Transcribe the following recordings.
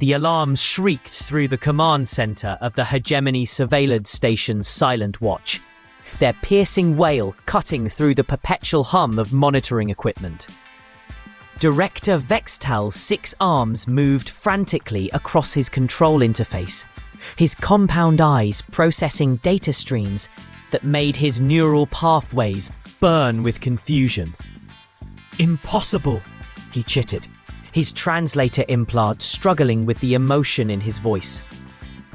The alarms shrieked through the command center of the Hegemony Surveillance Station's silent watch, their piercing wail cutting through the perpetual hum of monitoring equipment. Director Vextal's 6 arms moved frantically across his control interface, his compound eyes processing data streams that made his neural pathways burn with confusion. "Impossible," he chittered, his translator implant struggling with the emotion in his voice.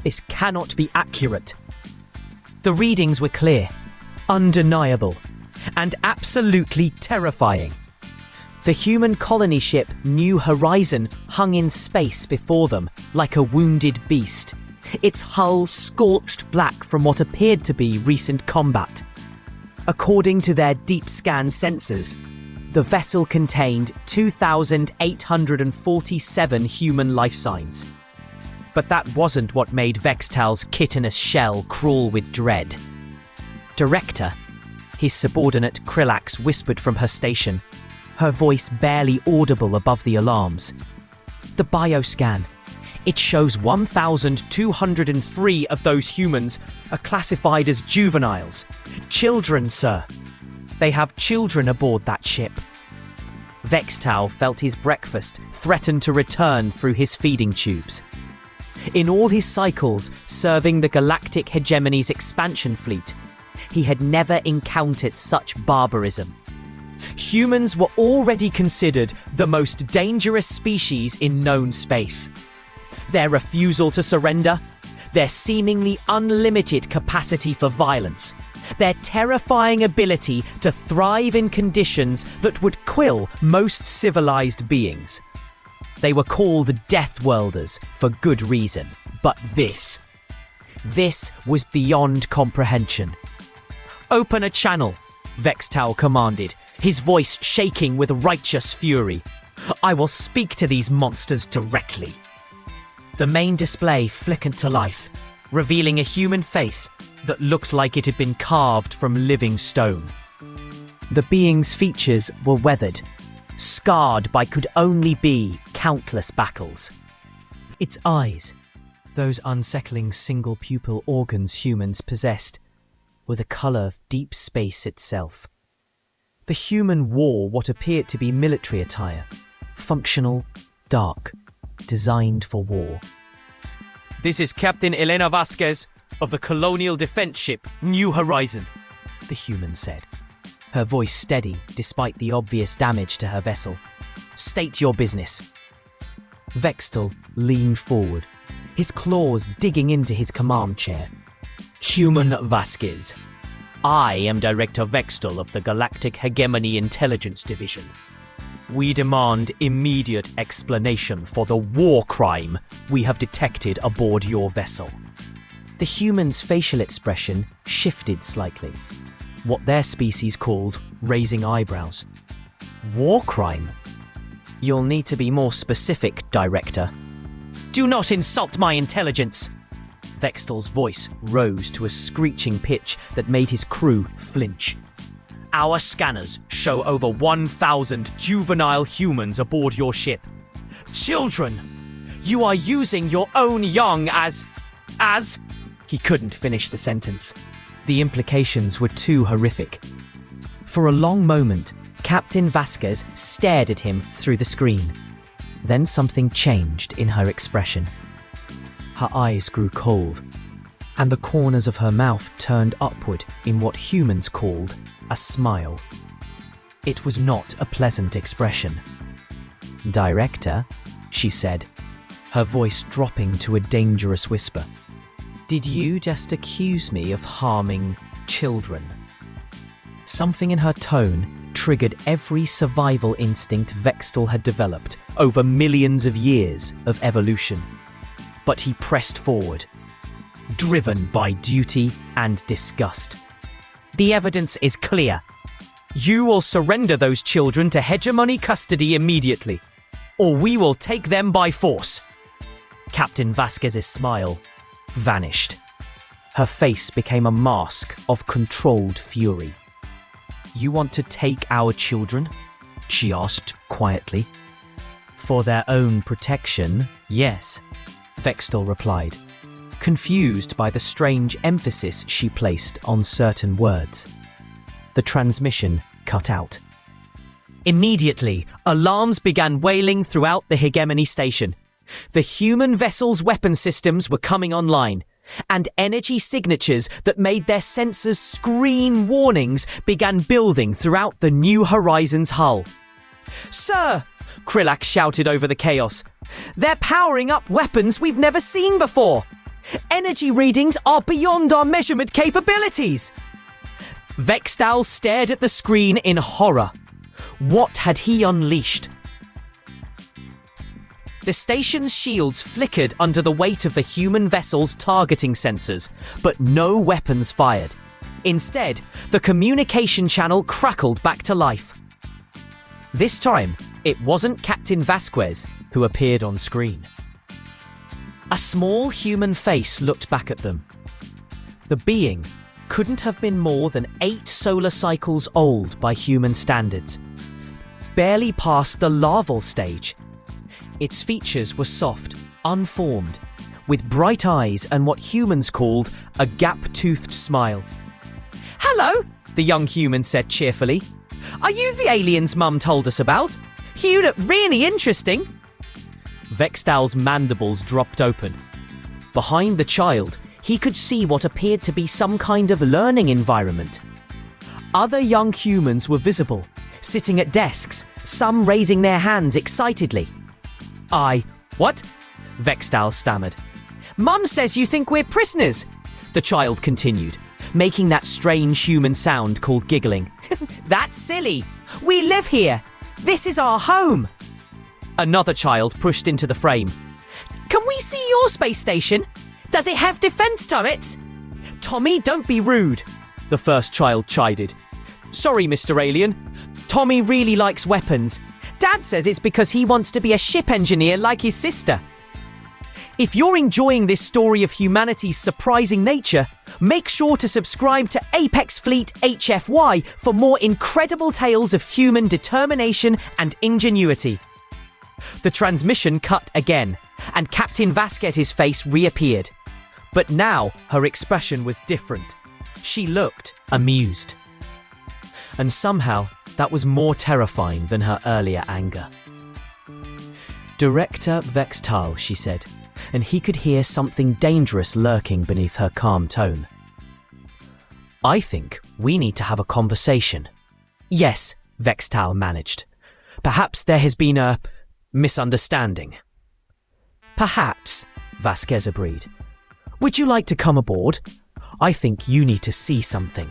"This cannot be accurate." The readings were clear, undeniable, and absolutely terrifying. The human colony ship New Horizon hung in space before them like a wounded beast, its hull scorched black from what appeared to be recent combat. According to their deep scan sensors, the vessel contained 2,847 human life signs. But that wasn't what made Vextal's chitinous shell crawl with dread. "Director," his subordinate Krillax whispered from her station, her voice barely audible above the alarms. "The bioscan. It shows 1,203 of those humans are classified as juveniles. Children, sir. They have children aboard that ship." Vextal felt his breakfast threaten to return through his feeding tubes. In all his cycles serving the Galactic Hegemony's expansion fleet, he had never encountered such barbarism. Humans were already considered the most dangerous species in known space. Their refusal to surrender, their seemingly unlimited capacity for violence, their terrifying ability to thrive in conditions that would quill most civilized beings. They were called Death Worlders for good reason, but this was beyond comprehension. "Open a channel," Vextal commanded, his voice shaking with righteous fury. "I will speak to these monsters directly." The main display flickered to life, revealing a human face that looked like it had been carved from living stone. The being's features were weathered, scarred by could only be countless battles. Its eyes, those unsettling single-pupil organs humans possessed, were the colour of deep space itself. The human wore what appeared to be military attire, functional, dark, designed for war. "This is Captain Elena Vasquez of the colonial defense ship New Horizon," the human said, her voice steady despite the obvious damage to her vessel. "State your business." Vextal leaned forward, his claws digging into his command chair. "Human Vasquez. I am Director Vextal of the Galactic Hegemony Intelligence Division. We demand immediate explanation for the war crime we have detected aboard your vessel." The human's facial expression shifted slightly, what their species called raising eyebrows. "War crime? You'll need to be more specific, Director." "Do not insult my intelligence!" Vextal's voice rose to a screeching pitch that made his crew flinch. "Our scanners show over 1,000 juvenile humans aboard your ship. Children! You are using your own young as... He couldn't finish the sentence. The implications were too horrific. For a long moment, Captain Vasquez stared at him through the screen. Then something changed in her expression. Her eyes grew cold, and the corners of her mouth turned upward in what humans called a smile. It was not a pleasant expression. "Director," she said, her voice dropping to a dangerous whisper. "Did you just accuse me of harming children?" Something in her tone triggered every survival instinct Vextal had developed over millions of years of evolution. But he pressed forward, driven by duty and disgust. "The evidence is clear. You will surrender those children to Hegemony custody immediately, or we will take them by force." Captain Vasquez's smile vanished. Her face became a mask of controlled fury. "You want to take our children?" she asked quietly. For their own protection, yes, Vextal replied, confused by the strange emphasis she placed on certain words. The transmission cut out. Immediately, alarms began wailing throughout the hegemony station. The human vessel's weapon systems were coming online, and energy signatures that made their sensors scream warnings began building throughout the New Horizons hull. "Sir!" Krillax shouted over the chaos. "They're powering up weapons we've never seen before! Energy readings are beyond our measurement capabilities!" Vextal stared at the screen in horror. What had he unleashed? The station's shields flickered under the weight of the human vessel's targeting sensors, but no weapons fired. Instead, the communication channel crackled back to life. This time, it wasn't Captain Vasquez who appeared on screen. A small human face looked back at them. The being couldn't have been more than 8 solar cycles old by human standards, barely past the larval stage. Its features were soft, unformed, with bright eyes and what humans called a gap-toothed smile. "Hello," the young human said cheerfully. "Are you the aliens Mum told us about? You look really interesting." Vextal's mandibles dropped open. Behind the child, he could see what appeared to be some kind of learning environment. Other young humans were visible, sitting at desks, some raising their hands excitedly. What?" Vextal stammered. "Mum says you think we're prisoners," the child continued, making that strange human sound called giggling. "That's silly. We live here. This is our home." Another child pushed into the frame. "Can we see your space station? Does it have defense turrets?" "Tommy, don't be rude," the first child chided. "Sorry, Mr. Alien. Tommy really likes weapons. Dad says it's because he wants to be a ship engineer like his sister." If you're enjoying this story of humanity's surprising nature, make sure to subscribe to Apex Fleet HFY for more incredible tales of human determination and ingenuity. The transmission cut again, and Captain Vasquez's face reappeared. But now her expression was different. She looked amused. And somehow, that was more terrifying than her earlier anger. "Director Vextal," she said, and he could hear something dangerous lurking beneath her calm tone. "I think we need to have a conversation." "Yes," Vextal managed. "Perhaps there has been a misunderstanding." "Perhaps," Vasquez agreed. "Would you like to come aboard? I think you need to see something."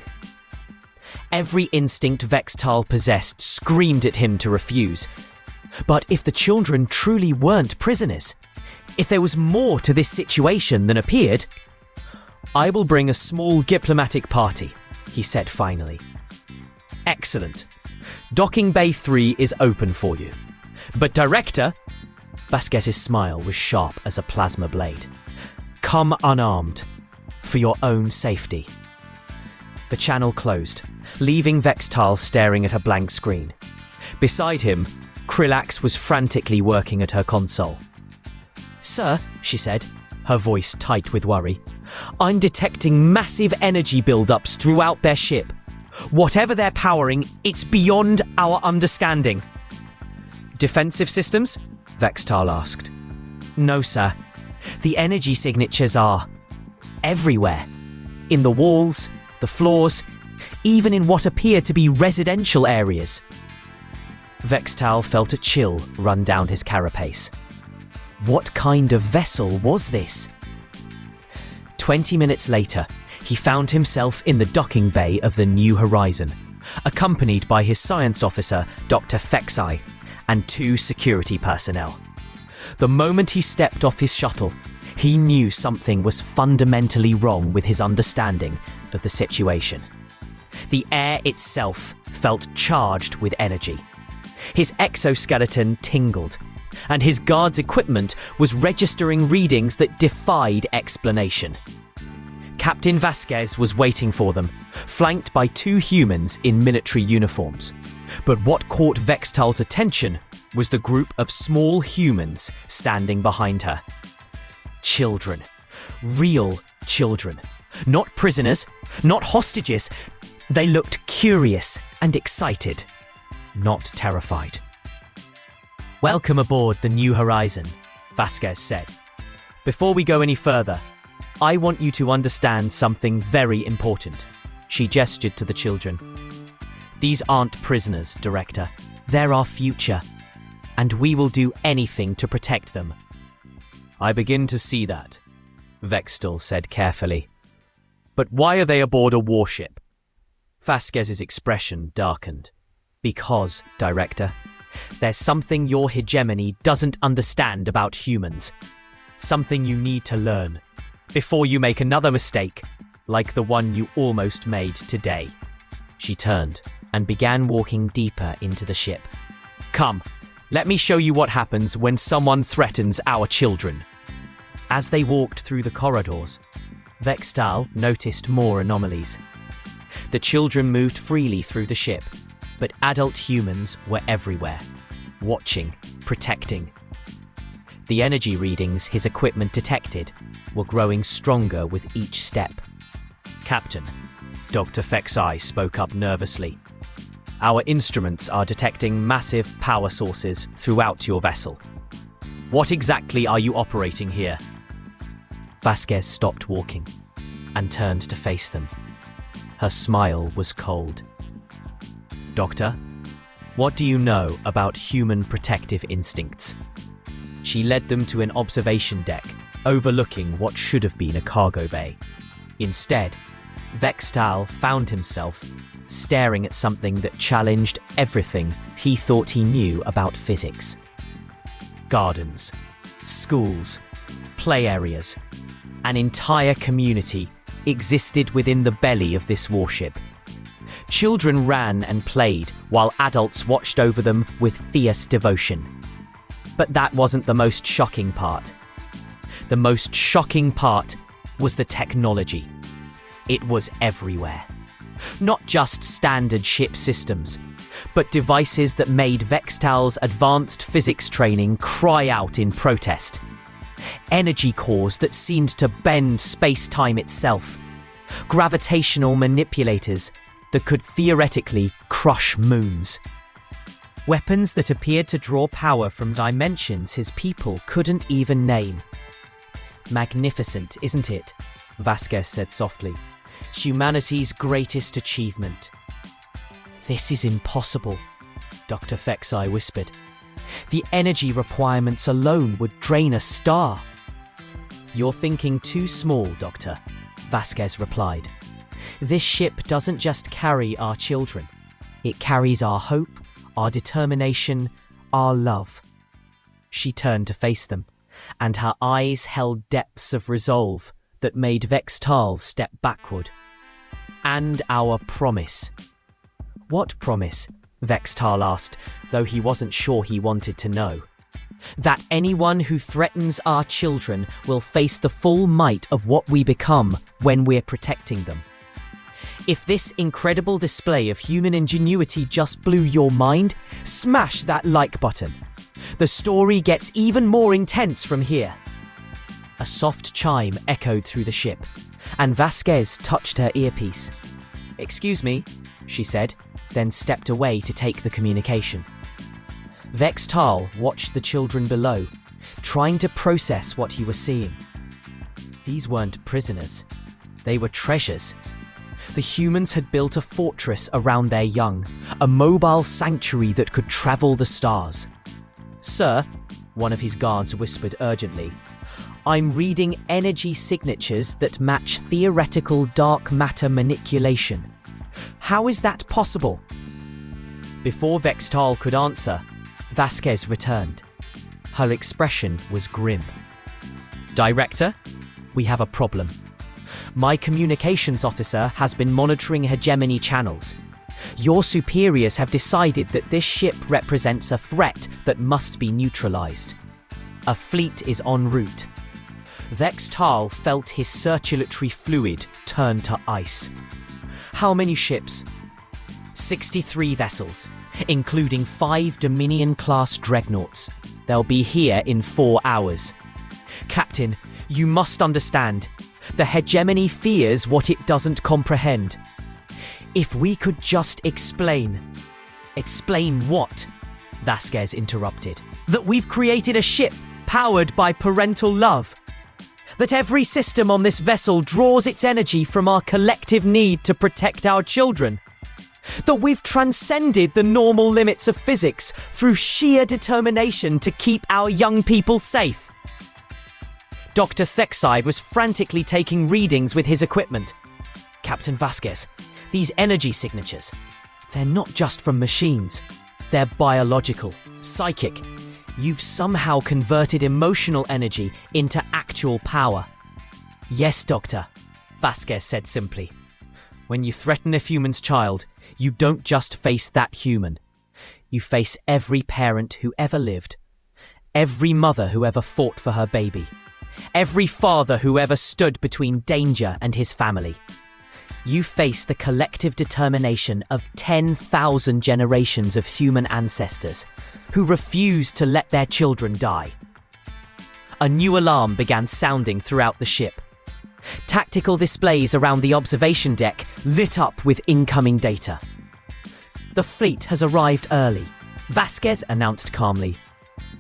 Every instinct Vextal possessed screamed at him to refuse. But if the children truly weren't prisoners, if there was more to this situation than appeared, "I will bring a small diplomatic party," he said finally. "Excellent. Docking Bay 3 is open for you. But Director," Vasquez's smile was sharp as a plasma blade, "come unarmed, for your own safety." The channel closed, leaving Vextal staring at a blank screen. Beside him, Krillax was frantically working at her console. "Sir," she said, her voice tight with worry, "I'm detecting massive energy buildups throughout their ship. Whatever they're powering, it's beyond our understanding." "Defensive systems?" Vextal asked. "No, sir. The energy signatures are everywhere. In the walls, the floors, even in what appear to be residential areas." Vextal felt a chill run down his carapace. What kind of vessel was this? 20 minutes later, he found himself in the docking bay of the New Horizon, accompanied by his science officer, Dr. Fexai, and 2 security personnel. The moment he stepped off his shuttle, he knew something was fundamentally wrong with his understanding of the situation. The air itself felt charged with energy. His exoskeleton tingled, and his guard's equipment was registering readings that defied explanation. Captain Vasquez was waiting for them, flanked by 2 humans in military uniforms. But what caught Vextal's attention was the group of small humans standing behind her. Children. Real children. Not prisoners, not hostages. They looked curious and excited, not terrified. "Welcome aboard the New Horizon," Vasquez said. "Before we go any further, I want you to understand something very important." She gestured to the children. "These aren't prisoners, Director. They're our future, and we will do anything to protect them." "I begin to see that," Vextal said carefully. "But why are they aboard a warship?" Vasquez's expression darkened. "Because, Director, there's something your hegemony doesn't understand about humans. Something you need to learn before you make another mistake like the one you almost made today." She turned and began walking deeper into the ship. "Come, let me show you what happens when someone threatens our children." As they walked through the corridors, Vextal noticed more anomalies. The children moved freely through the ship, but adult humans were everywhere, watching, protecting. The energy readings his equipment detected were growing stronger with each step. "Captain," Dr. Fexai spoke up nervously, "our instruments are detecting massive power sources throughout your vessel. What exactly are you operating here?" Vasquez stopped walking and turned to face them. Her smile was cold. "Doctor, what do you know about human protective instincts?" She led them to an observation deck overlooking what should have been a cargo bay. Instead, Vextal found himself staring at something that challenged everything he thought he knew about physics. Gardens, schools, play areas, an entire community existed within the belly of this warship. Children ran and played while adults watched over them with fierce devotion. But that wasn't the most shocking part. The most shocking part was the technology. It was everywhere. Not just standard ship systems, but devices that made Vextal's advanced physics training cry out in protest. Energy cores that seemed to bend space-time itself. Gravitational manipulators that could theoretically crush moons. Weapons that appeared to draw power from dimensions his people couldn't even name. "Magnificent, isn't it?" Vasquez said softly. "Humanity's greatest achievement." "This is impossible," Dr. Fexai whispered. "The energy requirements alone would drain a star." "You're thinking too small, Doctor," Vasquez replied. "This ship doesn't just carry our children. It carries our hope, our determination, our love." She turned to face them, and her eyes held depths of resolve that made Vextal step backward. "And our promise." "What promise?" Vextal asked, though he wasn't sure he wanted to know. "That anyone who threatens our children will face the full might of what we become when we're protecting them." If this incredible display of human ingenuity just blew your mind, smash that like button. The story gets even more intense from here. A soft chime echoed through the ship, and Vasquez touched her earpiece. "Excuse me," she said, then stepped away to take the communication. Vextal watched the children below, trying to process what he was seeing. These weren't prisoners. They were treasures. The humans had built a fortress around their young, a mobile sanctuary that could travel the stars. "Sir," one of his guards whispered urgently, "I'm reading energy signatures that match theoretical dark matter manipulation. How is that possible?" Before Vextal could answer, Vasquez returned. Her expression was grim. "Director, we have a problem. My communications officer has been monitoring hegemony channels. Your superiors have decided that this ship represents a threat that must be neutralized. A fleet is en route." Vextal felt his circulatory fluid turn to ice. "How many ships?" 63 vessels. including 5 Dominion-class dreadnoughts. They'll be here in 4 hours. Captain, you must understand. The hegemony fears what it doesn't comprehend. If we could just explain. Explain what? Vasquez interrupted. That we've created a ship powered by parental love. That every system on this vessel draws its energy from our collective need to protect our children. That we've transcended the normal limits of physics through sheer determination to keep our young people safe. Dr. Thexide was frantically taking readings with his equipment. Captain Vasquez, these energy signatures, they're not just from machines. They're biological, psychic. You've somehow converted emotional energy into actual power. Yes, Doctor, Vasquez said simply. When you threaten a human's child, you don't just face that human. You face every parent who ever lived, every mother who ever fought for her baby, every father who ever stood between danger and his family. You face the collective determination of 10,000 generations of human ancestors who refused to let their children die. A new alarm began sounding throughout the ship. Tactical displays around the observation deck lit up with incoming data. The fleet has arrived early, Vasquez announced calmly.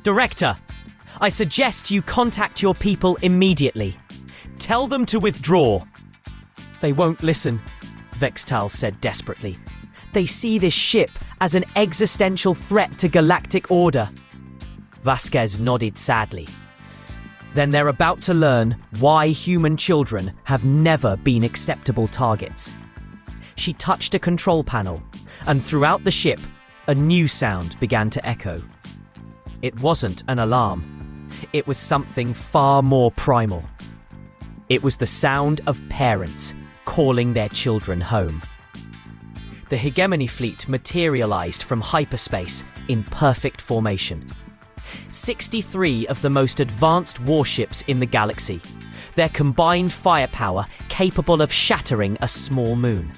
Director, I suggest you contact your people immediately. Tell them to withdraw. They won't listen, Vextal said desperately. They see this ship as an existential threat to galactic order. Vasquez nodded sadly. Then they're about to learn why human children have never been acceptable targets. She touched a control panel, and throughout the ship, a new sound began to echo. It wasn't an alarm. It was something far more primal. It was the sound of parents calling their children home. The hegemony fleet materialized from hyperspace in perfect formation. 63 of the most advanced warships in the galaxy, their combined firepower capable of shattering a small moon.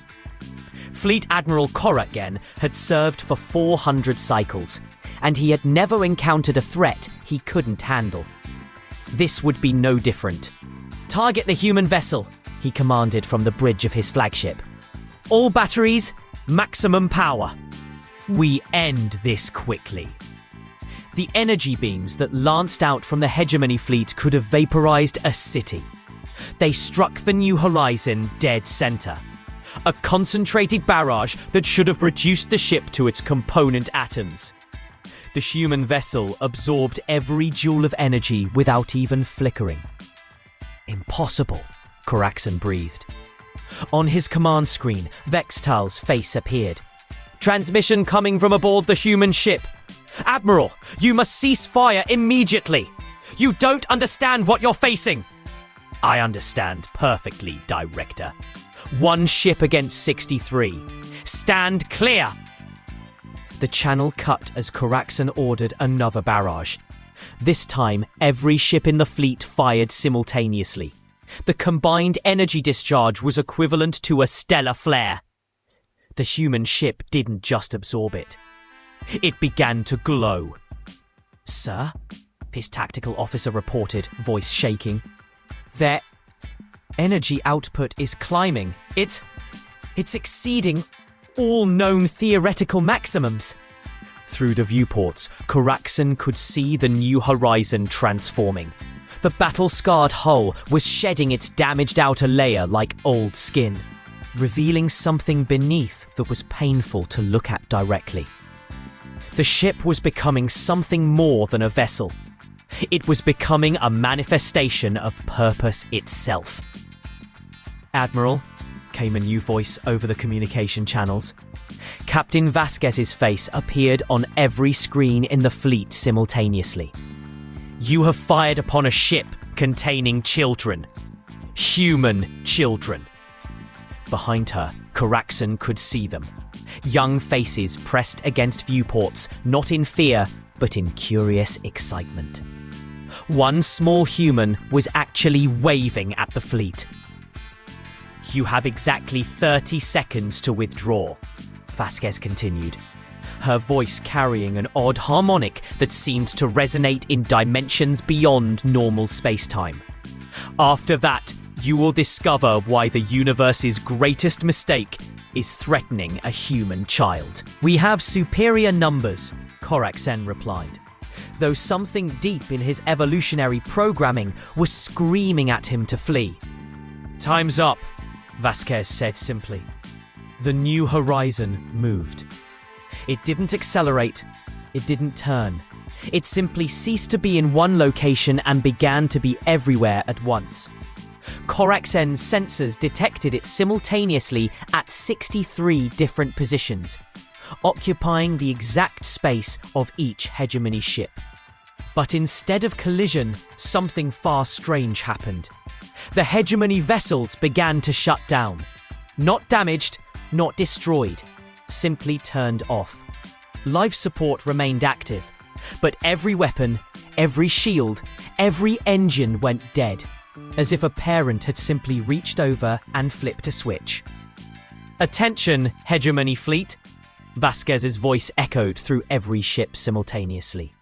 Fleet Admiral Koratgen had served for 400 cycles, and he had never encountered a threat he couldn't handle. This would be no different. Target the human vessel, he commanded from the bridge of his flagship. All batteries, maximum power. We end this quickly. The energy beams that lanced out from the hegemony fleet could have vaporized a city. They struck the New Horizon dead center. A concentrated barrage that should have reduced the ship to its component atoms. The human vessel absorbed every joule of energy without even flickering. Impossible, Koraxon breathed. On his command screen, Vextal's face appeared. Transmission coming from aboard the human ship. Admiral, you must cease fire immediately. You don't understand what you're facing. I understand perfectly, Director. One ship against 63. Stand clear. The channel cut as Koraxon ordered another barrage. This time, every ship in the fleet fired simultaneously. The combined energy discharge was equivalent to a stellar flare. The human ship didn't just absorb it. It began to glow. Sir? His tactical officer reported, voice shaking. Their energy output is climbing. It's exceeding all known theoretical maximums. Through the viewports, Koraxon could see the New Horizon transforming. The battle-scarred hull was shedding its damaged outer layer like old skin, revealing something beneath that was painful to look at directly. The ship was becoming something more than a vessel. It was becoming a manifestation of purpose itself. Admiral, came a new voice over the communication channels. Captain Vasquez's face appeared on every screen in the fleet simultaneously. You have fired upon a ship containing children. Human children. Behind her, Koraxon could see them. Young faces pressed against viewports, not in fear, but in curious excitement. One small human was actually waving at the fleet. You have exactly 30 seconds to withdraw, Vasquez continued. her voice carrying an odd harmonic that seemed to resonate in dimensions beyond normal space-time. After that, you will discover why the universe's greatest mistake is threatening a human child. We have superior numbers, Koraxen replied, though something deep in his evolutionary programming was screaming at him to flee. Time's up, Vasquez said simply. The new horizon moved. It didn't accelerate, it didn't turn. It simply ceased to be in one location and began to be everywhere at once. Koraxen's sensors detected it simultaneously at 63 different positions, occupying the exact space of each hegemony ship. But instead of collision, something far strange happened. The hegemony vessels began to shut down. Not damaged, not destroyed, simply turned off. Life support remained active, but every weapon, every shield, every engine went dead, as if a parent had simply reached over and flipped a switch. Attention, hegemony fleet, Vasquez's voice echoed through every ship simultaneously.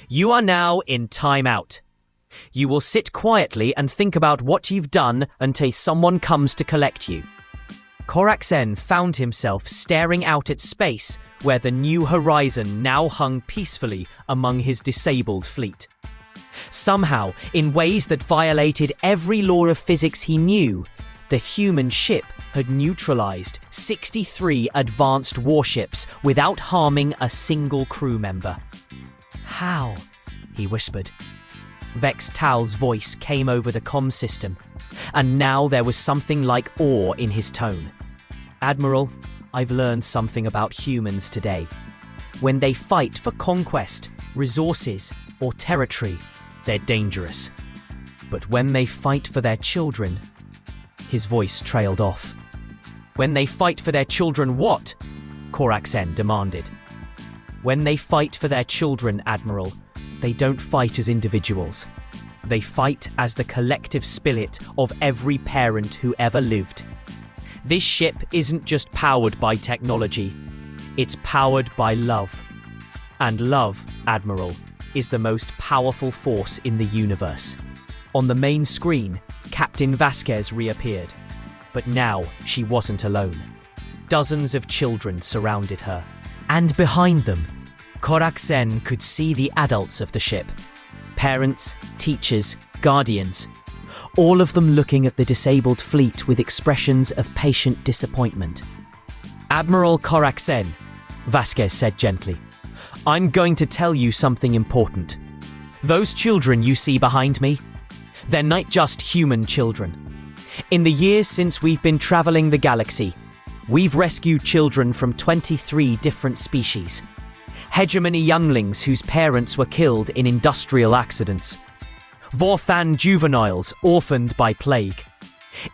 You are now in timeout. You will sit quietly and think about what you've done until someone comes to collect you. Koraxen found himself staring out at space where the new horizon now hung peacefully among his disabled fleet. Somehow, in ways that violated every law of physics he knew, the human ship had neutralized 63 advanced warships without harming a single crew member. How? He whispered. Vex Tal's voice came over the comm system, and now there was something like awe in his tone. Admiral, I've learned something about humans today. When they fight for conquest, resources, or territory, they're dangerous. But when they fight for their children... His voice trailed off. When they fight for their children what? Koraxen demanded. When they fight for their children, Admiral, they don't fight as individuals. They fight as the collective spirit of every parent who ever lived. This ship isn't just powered by technology, it's powered by love. And love, Admiral, is the most powerful force in the universe. On the main screen, Captain Vasquez reappeared. But now she wasn't alone. Dozens of children surrounded her. And behind them, Koraxen could see the adults of the ship. Parents, teachers, guardians, all of them looking at the disabled fleet with expressions of patient disappointment. Admiral Koraxen, Vasquez said gently, I'm going to tell you something important. Those children you see behind me, they're not just human children. In the years since we've been traveling the galaxy, we've rescued children from 23 different species. Hegemony younglings whose parents were killed in industrial accidents. Vorthan juveniles orphaned by plague.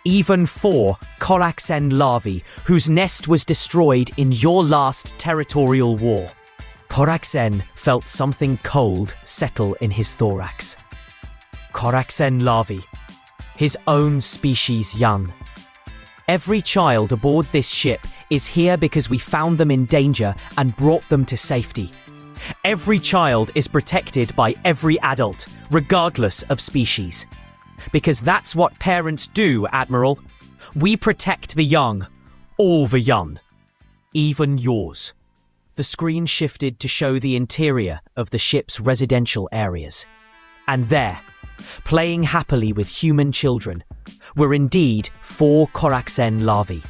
Even 4 Koraxen larvae whose nest was destroyed in your last territorial war. Koraxen felt something cold settle in his thorax. Koraxen larvae, his own species young. Every child aboard this ship is here because we found them in danger and brought them to safety. Every child is protected by every adult, regardless of species. Because that's what parents do, Admiral. We protect the young, all the young, even yours. The screen shifted to show the interior of the ship's residential areas. And there, playing happily with human children, were indeed 4 Koraxen larvae.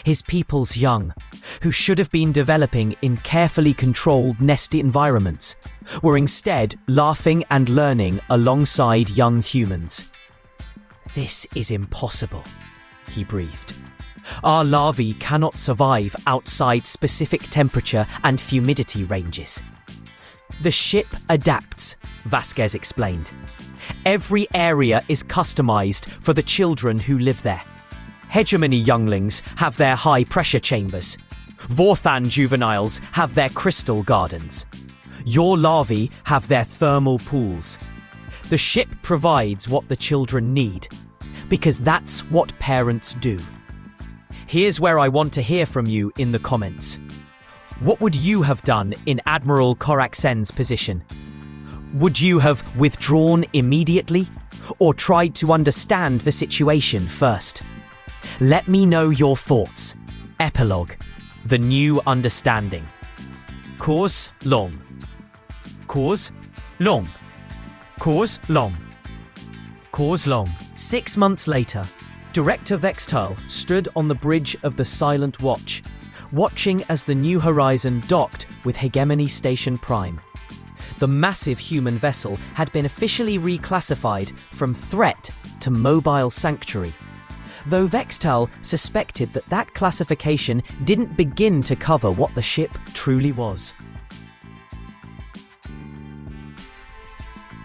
His people's young, who should have been developing in carefully controlled nest environments, were instead laughing and learning alongside young humans. This is impossible, he breathed. Our larvae cannot survive outside specific temperature and humidity ranges. The ship adapts, Vasquez explained. Every area is customized for the children who live there. Hegemony younglings have their high-pressure chambers. Vorthan juveniles have their crystal gardens. Your larvae have their thermal pools. The ship provides what the children need, because that's what parents do. Here's where I want to hear from you in the comments. What would you have done in Admiral Koraksen's position? Would you have withdrawn immediately or tried to understand the situation first? Let me know your thoughts. Epilogue. The New Understanding. Cause long. Cause long. Cause long. Cause long. 6 months later, Director Vextal stood on the bridge of the Silent Watch, watching as the New Horizon docked with Hegemony Station Prime. The massive human vessel had been officially reclassified from threat to mobile sanctuary, though Vextal suspected that that classification didn't begin to cover what the ship truly was.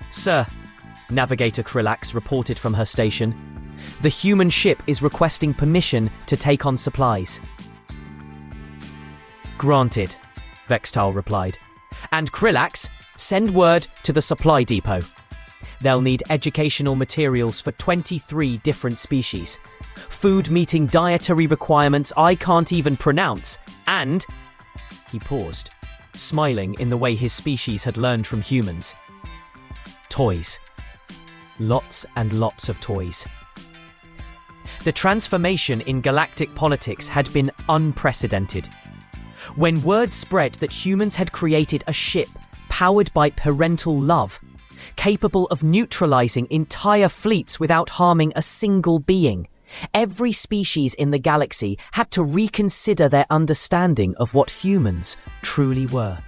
Sir, Navigator Krillax reported from her station, the human ship is requesting permission to take on supplies. Granted, Vextal replied. And Krillax, send word to the supply depot. They'll need educational materials for 23 different species, food meeting dietary requirements I can't even pronounce, and... He paused, smiling in the way his species had learned from humans. Toys. Lots and lots of toys. The transformation in galactic politics had been unprecedented. When word spread that humans had created a ship powered by parental love, capable of neutralizing entire fleets without harming a single being, every species in the galaxy had to reconsider their understanding of what humans truly were.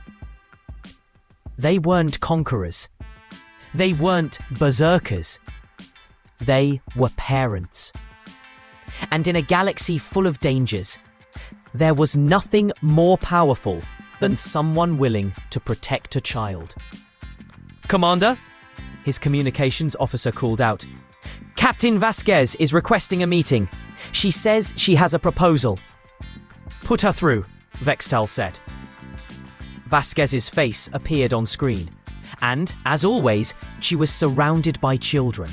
They weren't conquerors. They weren't berserkers. They were parents. And in a galaxy full of dangers, there was nothing more powerful than someone willing to protect a child. Commander, his communications officer called out. Captain Vasquez is requesting a meeting. She says she has a proposal. Put her through, Vextal said. Vasquez's face appeared on screen, and, as always, she was surrounded by children.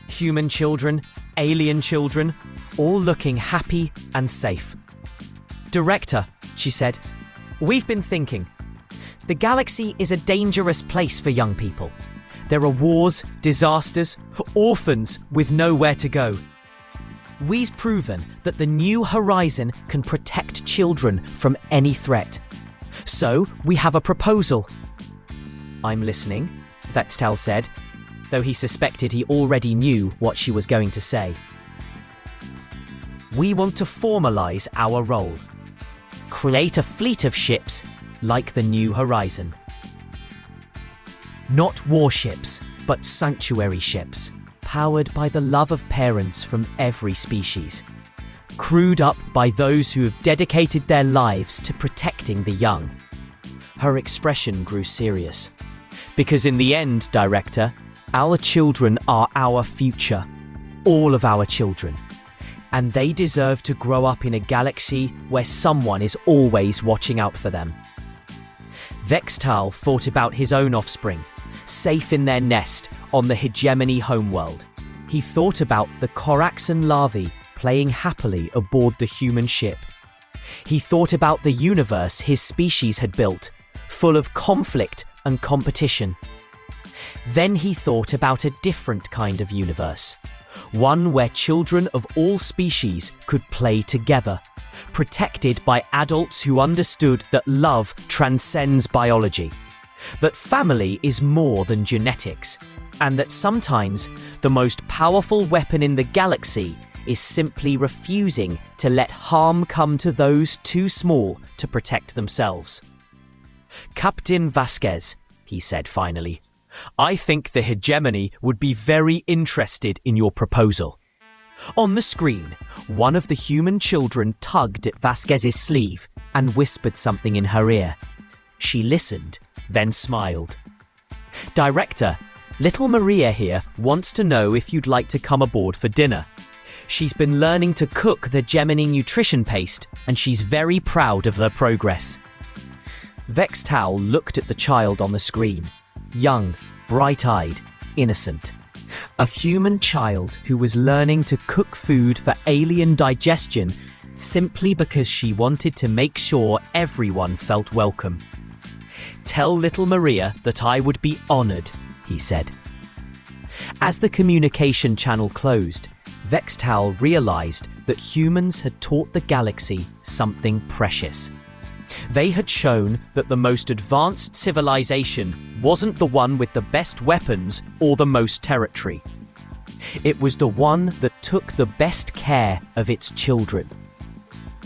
Human children, alien children, all looking happy and safe. Director, she said, we've been thinking. The galaxy is a dangerous place for young people. There are wars, disasters, orphans with nowhere to go. We've proven that the New Horizon can protect children from any threat. So we have a proposal. I'm listening, Vextal said, though he suspected he already knew what she was going to say. We want to formalize our role. Create a fleet of ships like the New Horizon. Not warships, but sanctuary ships, powered by the love of parents from every species, crewed up by those who have dedicated their lives to protecting the young. Her expression grew serious. Because in the end, Director, our children are our future. All of our children. And they deserve to grow up in a galaxy where someone is always watching out for them. Vextal thought about his own offspring, safe in their nest on the Hegemony homeworld. He thought about the Koraxan larvae playing happily aboard the human ship. He thought about the universe his species had built, full of conflict and competition. Then he thought about a different kind of universe, one where children of all species could play together, protected by adults who understood that love transcends biology, that family is more than genetics, and that sometimes the most powerful weapon in the galaxy is simply refusing to let harm come to those too small to protect themselves. Captain Vasquez, he said finally, I think the Hegemony would be very interested in your proposal. On the screen, one of the human children tugged at Vasquez's sleeve and whispered something in her ear. She listened, then smiled. Director, little Maria here wants to know if you'd like to come aboard for dinner. She's been learning to cook the Gemini nutrition paste, and she's very proud of her progress. Vextal looked at the child on the screen. Young, bright-eyed, innocent. A human child who was learning to cook food for alien digestion simply because she wanted to make sure everyone felt welcome. "Tell little Maria that I would be honored," he said. As the communication channel closed, Vextal realized that humans had taught the galaxy something precious. They had shown that the most advanced civilization wasn't the one with the best weapons or the most territory. It was the one that took the best care of its children.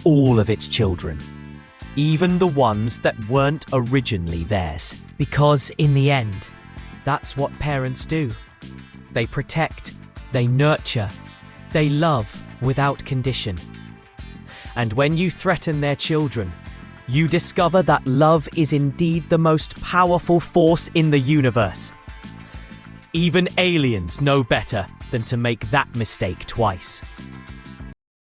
All of its children. Even the ones that weren't originally theirs. Because in the end, that's what parents do. They protect, they nurture, they love without condition. And when you threaten their children, you discover that love is indeed the most powerful force in the universe. Even aliens know better than to make that mistake twice.